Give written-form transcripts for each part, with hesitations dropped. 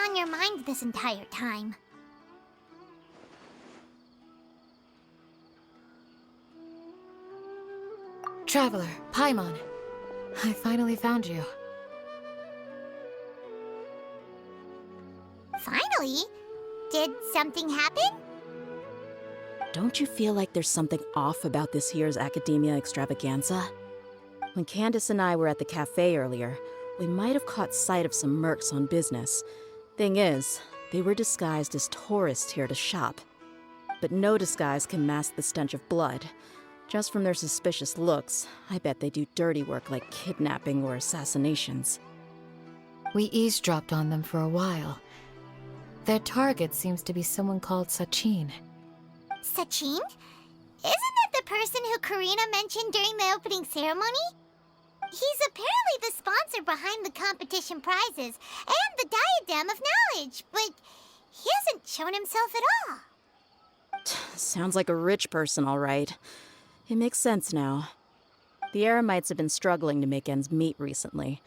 on your mind this entire time? Traveler, Paimon. I finally found you. Finally? Did something happen? Don't you feel like there's something off about this year's Academia Extravaganza? When Candace and I were at the cafe earlier, we might have caught sight of some mercs on business. Thing is, they were disguised as tourists here to shop. But no disguise can mask the stench of blood. Just from their suspicious looks, I bet they do dirty work like kidnapping or assassinations. We eavesdropped on them for a while. Their target seems to be someone called Sachin. Sachin? Isn't that the person who Karina mentioned during the opening ceremony? He's apparently the sponsor behind the competition prizes and the Diadem of Knowledge, but he hasn't shown himself at all. Sounds like a rich person, all right. It makes sense now. The Eremites have been struggling to make ends meet recently,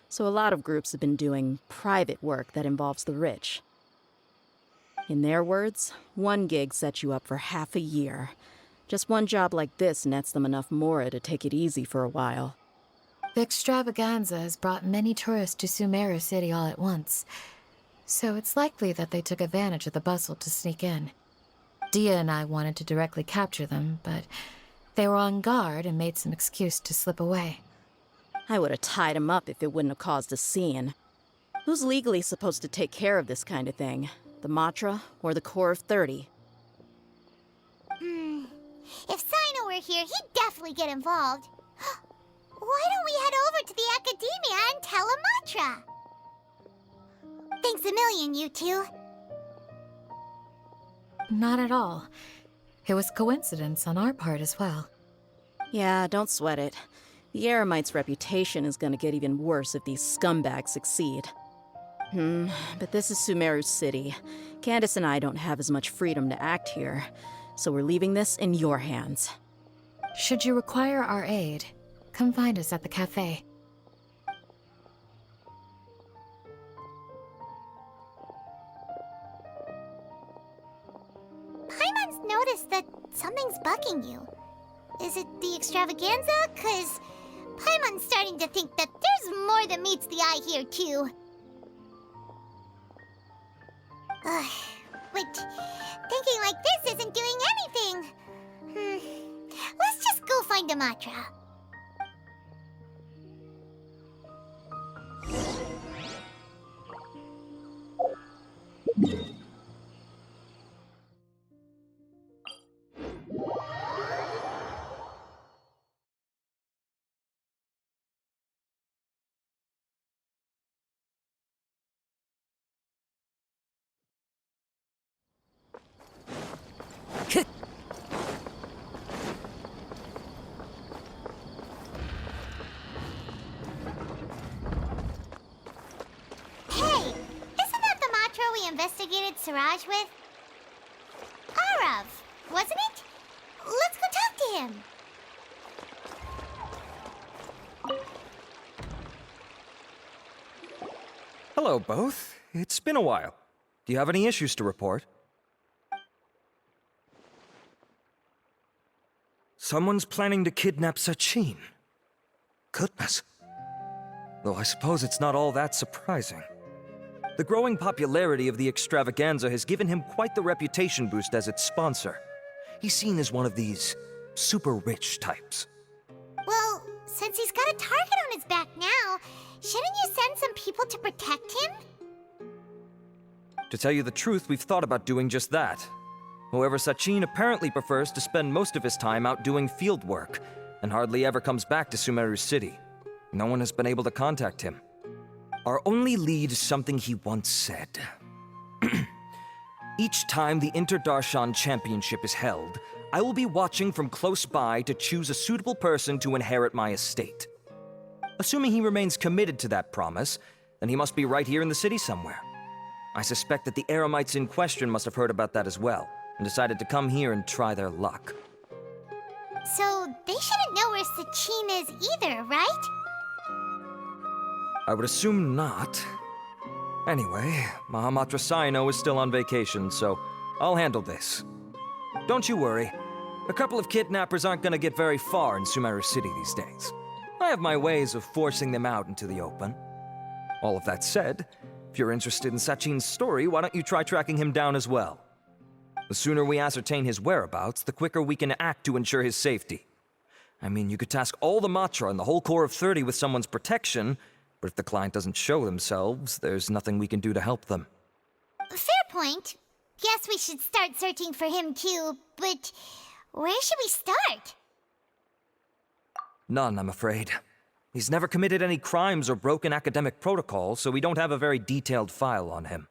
so a lot of groups have been doing private work that involves the rich. In their words, one gig sets you up for half a year. Just one job like this nets them enough mora to take it easy for a while. The extravaganza has brought many tourists to Sumeru City all at once, so it's likely that they took advantage of the bustle to sneak in. Dia and I wanted to directly capture them, but they were on guard and made some excuse to slip away. I would have tied him up if it wouldn't have caused a scene. Who's legally supposed to take care of this kind of thing? The Matra or the Core of 30? If Sino were here, he'd definitely get involved. Why don't we head over to the Academia and tell Amatra? Thanks a million, you two. Not at all. It was coincidence on our part as well. Yeah, don't sweat it. The Eremites' reputation is gonna get even worse if these scumbags succeed. But this is Sumeru City. Candace and I don't have as much freedom to act here, so we're leaving this in your hands. Should you require our aid, come find us at the cafe. Paimon's noticed that something's bugging you. Is it the extravaganza? 'Cause Paimon's starting to think that there's more than meets the eye here, too. But thinking like this isn't doing anything. Let's just go find Amatra. Investigated Siraj with? Arav, wasn't it? Let's go talk to him. Hello, both. It's been a while. Do you have any issues to report? Someone's planning to kidnap Sachin. Goodness. Though I suppose it's not all that surprising. The growing popularity of the extravaganza has given him quite the reputation boost as its sponsor. He's seen as one of these super rich types. Well, since he's got a target on his back now, shouldn't you send some people to protect him? To tell you the truth, we've thought about doing just that. However, Sachin apparently prefers to spend most of his time out doing field work, and hardly ever comes back to Sumeru City. No one has been able to contact him. Our only lead is something he once said. Each time the Interdarshan Championship is held, I will be watching from close by to choose a suitable person to inherit my estate. Assuming he remains committed to that promise, then he must be right here in the city somewhere. I suspect that the Eremites in question must have heard about that as well, and decided to come here and try their luck. So they shouldn't know where Sachin is either, right? I would assume not. Anyway, Mahamatra Saino is still on vacation, so I'll handle this. Don't you worry. A couple of kidnappers aren't gonna get very far in Sumeru City these days. I have my ways of forcing them out into the open. All of that said, if you're interested in Sachin's story, why don't you try tracking him down as well? The sooner we ascertain his whereabouts, the quicker we can act to ensure his safety. I mean, you could task all the Matra and the whole Corps of 30 with someone's protection, but if the client doesn't show themselves, there's nothing we can do to help them. Fair point. Guess we should start searching for him too, but where should we start? None, I'm afraid. He's never committed any crimes or broken academic protocol, so we don't have a very detailed file on him.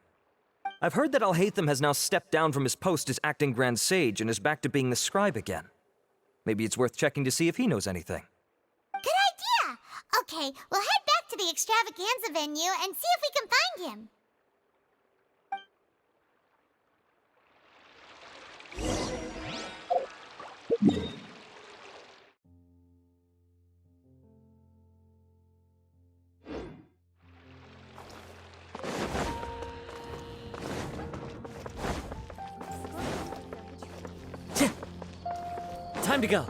I've heard that Alhaitham has now stepped down from his post as acting Grand Sage and is back to being the scribe again. Maybe it's worth checking to see if he knows anything. Good idea! Okay, we'll head back to the extravaganza venue and see if we can find him. Time to go.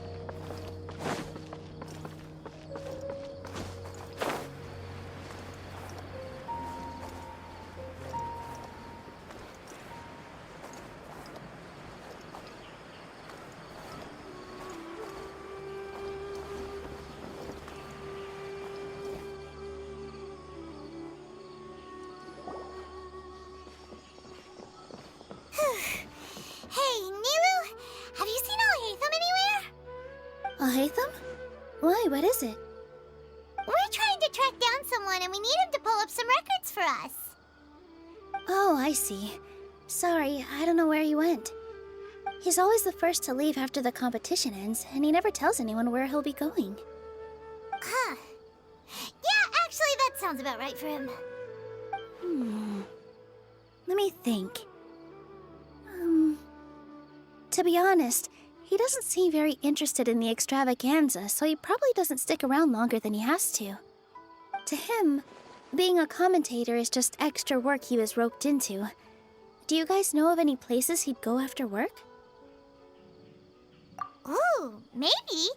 Hey, Nilu, have you seen Alhaitham anywhere? Alhaitham? Why, what is it? We're trying to track down someone and we need him to pull up some records for us. Oh, I see. Sorry, I don't know where he went. He's always the first to leave after the competition ends, and he never tells anyone where he'll be going. Huh. Yeah, actually, that sounds about right for him. Let me think. To be honest, he doesn't seem very interested in the extravaganza, so he probably doesn't stick around longer than he has to. To him, being a commentator is just extra work he was roped into. Do you guys know of any places he'd go after work? Ooh, maybe.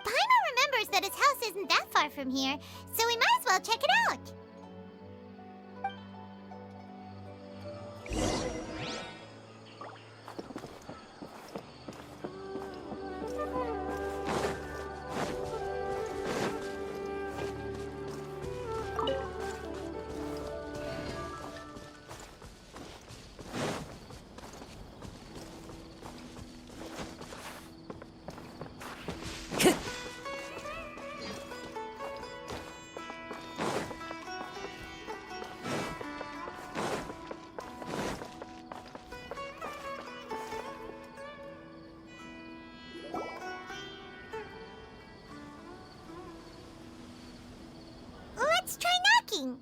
Paimon remembers that his house isn't that far from here, so we might as well check it out. Let's try knocking.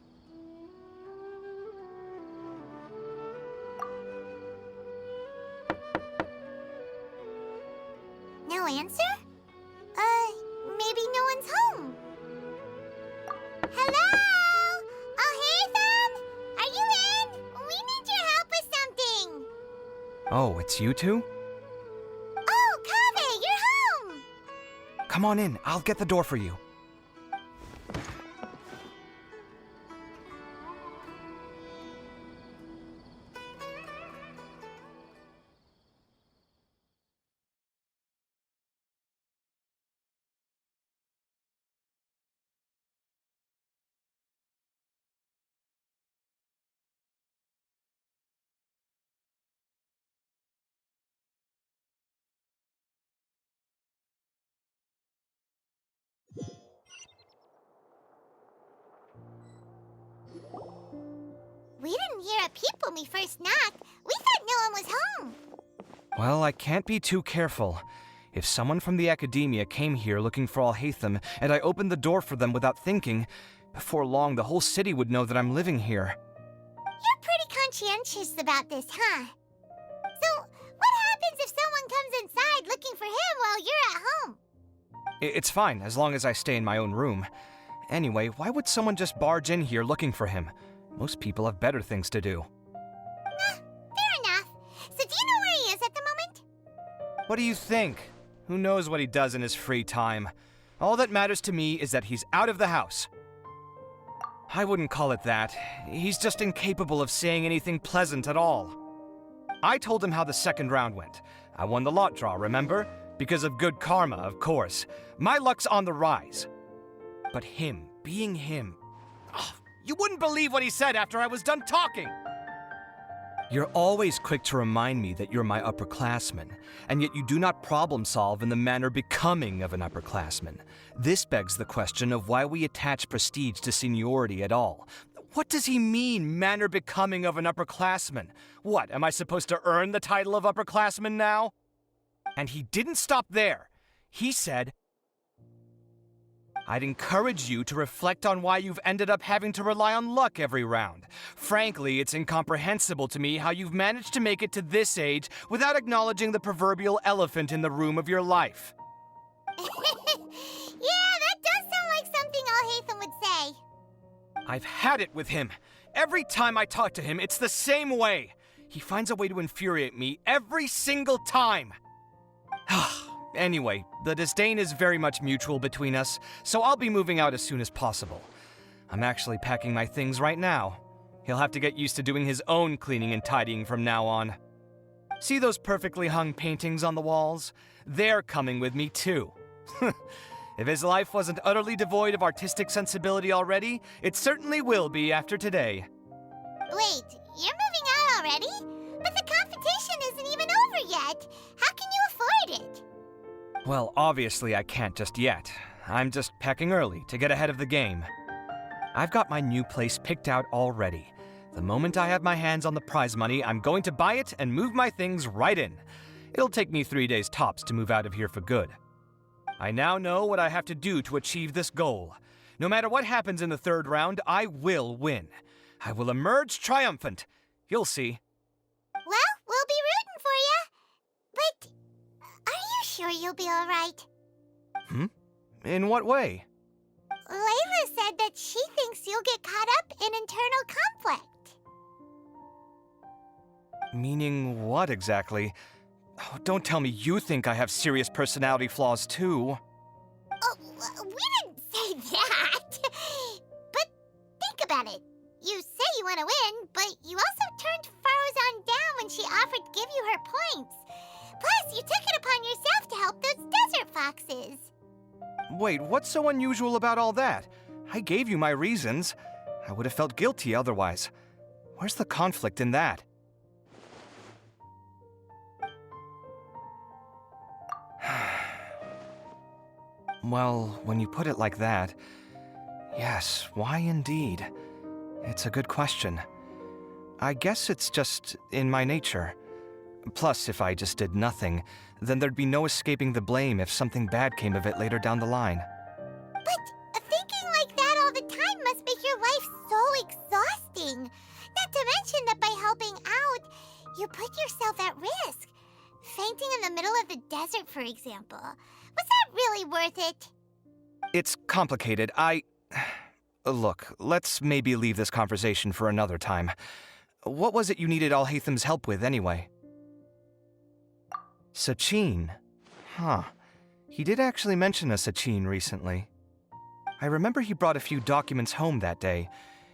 No answer? Maybe no one's home. Hello? Alhaitham? Are you in? We need your help with something. Oh, it's you two? Oh, Kaveh, you're home! Come on in, I'll get the door for you. We didn't hear a peep when we first knocked. We thought no one was home. Well, I can't be too careful. If someone from the academia came here looking for Alhaitham, and I opened the door for them without thinking, before long the whole city would know that I'm living here. You're pretty conscientious about this, huh? So, what happens if someone comes inside looking for him while you're at home? It's fine, as long as I stay in my own room. Anyway, why would someone just barge in here looking for him? Most people have better things to do. Fair enough. So do you know where he is at the moment? What do you think? Who knows what he does in his free time? All that matters to me is that he's out of the house. I wouldn't call it that. He's just incapable of saying anything pleasant at all. I told him how the second round went. I won the lot draw, remember? Because of good karma, of course. My luck's on the rise. But him, being him... Oh, you wouldn't believe what he said after I was done talking! You're always quick to remind me that you're my upperclassman, and yet you do not problem solve in the manner becoming of an upperclassman. This begs the question of why we attach prestige to seniority at all. What does he mean, manner becoming of an upperclassman? What, am I supposed to earn the title of upperclassman now? And he didn't stop there. He said, I'd encourage you to reflect on why you've ended up having to rely on luck every round. Frankly, it's incomprehensible to me how you've managed to make it to this age without acknowledging the proverbial elephant in the room of your life. Yeah, that does sound like something Alhaitham would say. I've had it with him. Every time I talk to him, it's the same way. He finds a way to infuriate me every single time. Anyway, the disdain is very much mutual between us, so I'll be moving out as soon as possible. I'm actually packing my things right now. He'll have to get used to doing his own cleaning and tidying from now on. See those perfectly hung paintings on the walls? They're coming with me too. If his life wasn't utterly devoid of artistic sensibility already, it certainly will be after today. Wait, you're moving out already? But the competition isn't even over yet. How can you afford it? Well, obviously I can't just yet. I'm just packing early to get ahead of the game. I've got my new place picked out already. The moment I have my hands on the prize money, I'm going to buy it and move my things right in. It'll take me 3 days tops to move out of here for good. I now know what I have to do to achieve this goal. No matter what happens in the third round, I will win. I will emerge triumphant. You'll see. Well, we'll be rooting for you. But are you sure you'll be all right? In what way? Layla said that she thinks you'll get caught up in internal conflict. Meaning what exactly? Oh, don't tell me you think I have serious personality flaws too. Oh, we didn't say that. But think about it. You say you want to win, but you also turned Farozan down when she offered to give you her points. Plus, you took it upon yourself to help those desert foxes. Wait, what's so unusual about all that? I gave you my reasons. I would have felt guilty otherwise. Where's the conflict in that? Well, when you put it like that, yes, why indeed? It's a good question. I guess it's just in my nature. Plus, if I just did nothing, then there'd be no escaping the blame if something bad came of it later down the line. But thinking like that all the time must make your life so exhausting. Not to mention that by helping out, you put yourself at risk. Fainting in the middle of the desert, for example. Was that really worth it? It's complicated. Look, let's maybe leave this conversation for another time. What was it you needed Alhaitham's help with, anyway? Sachin? Huh. He did actually mention a Sachin recently. I remember he brought a few documents home that day.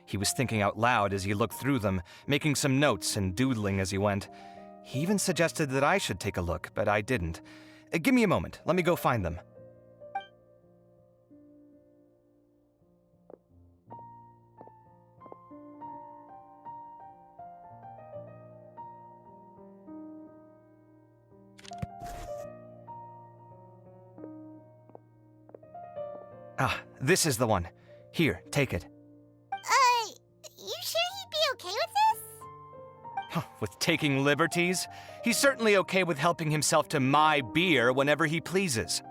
He was thinking out loud as he looked through them, making some notes and doodling as he went. He even suggested that I should take a look, but I didn't. Give me a moment. Let me go find them. Ah, this is the one. Here, take it. You sure he'd be okay with this? With taking liberties? He's certainly okay with helping himself to my beer whenever he pleases.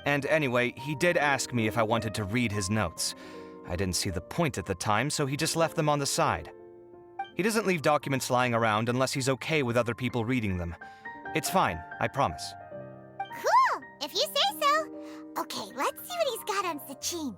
And anyway, he did ask me if I wanted to read his notes. I didn't see the point at the time, so he just left them on the side. He doesn't leave documents lying around unless he's okay with other people reading them. It's fine, I promise. Cool, if you say so. Okay, let's see what he's got on Sachin.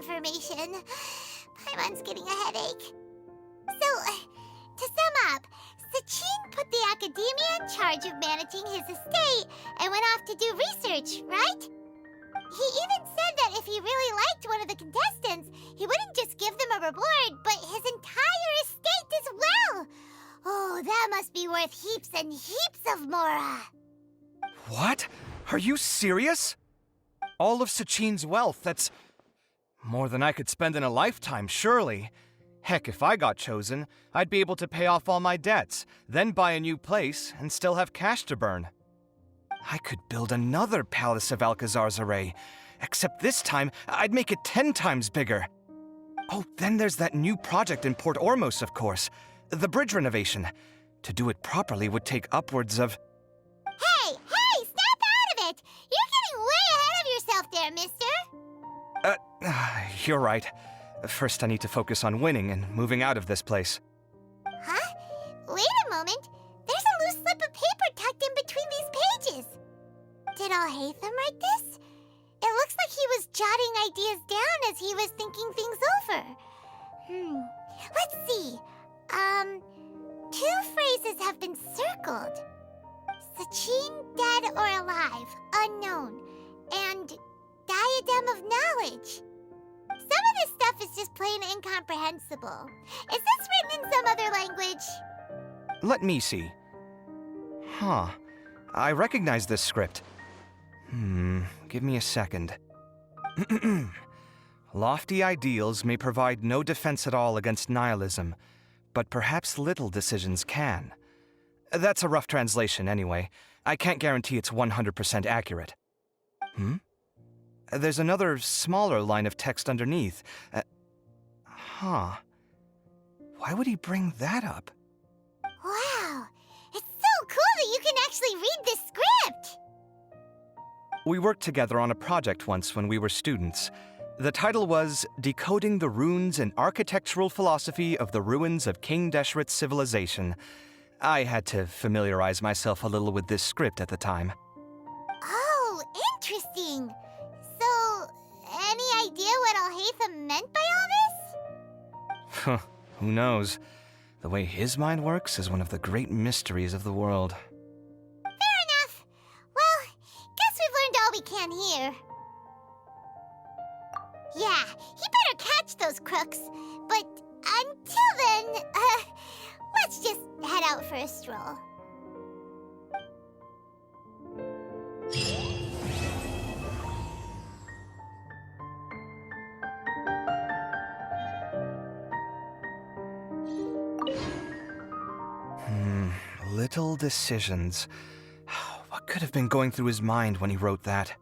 information. Paimon's getting a headache. So, to sum up, Sachin put the academia in charge of managing his estate and went off to do research, right? He even said that if he really liked one of the contestants, he wouldn't just give them a reward, but his entire estate as well. Oh, that must be worth heaps and heaps of mora. What? Are you serious? All of Sachin's wealth, that's more than I could spend in a lifetime, surely. Heck, if I got chosen, I'd be able to pay off all my debts, then buy a new place, and still have cash to burn. I could build another Palace of Alcazar's array, except this time I'd make it 10 times bigger. Oh, then there's that new project in Port Ormos, of course. The bridge renovation. To do it properly would take upwards of... Hey, snap out of it! You're getting way ahead of yourself there, mister. You're right. First I need to focus on winning and moving out of this place. Huh? Wait a moment. There's a loose slip of paper tucked in between these pages. Did Alhaitham write this? It looks like he was jotting ideas down as he was thinking things over. Let's see. 2 phrases have been circled. Sachin, dead or alive, unknown, and diadem of knowledge. Some of this stuff is just plain incomprehensible. Is this written in some other language? Let me see. Huh. I recognize this script. Give me a second. Lofty ideals may provide no defense at all against nihilism, but perhaps little decisions can. That's a rough translation anyway. I can't guarantee it's 100% accurate. There's another smaller line of text underneath. Why would he bring that up? Wow, it's so cool that you can actually read this script! We worked together on a project once when we were students. The title was Decoding the Runes and Architectural Philosophy of the Ruins of King Deshret's Civilization. I had to familiarize myself a little with this script at the time. Oh, interesting. So, any idea what Alhaitham meant by all this? Who knows? The way his mind works is one of the great mysteries of the world. Fair enough. Well, guess we've learned all we can here. Yeah, he better catch those crooks. But until then, let's just head out for a stroll. Little decisions. What could have been going through his mind when he wrote that?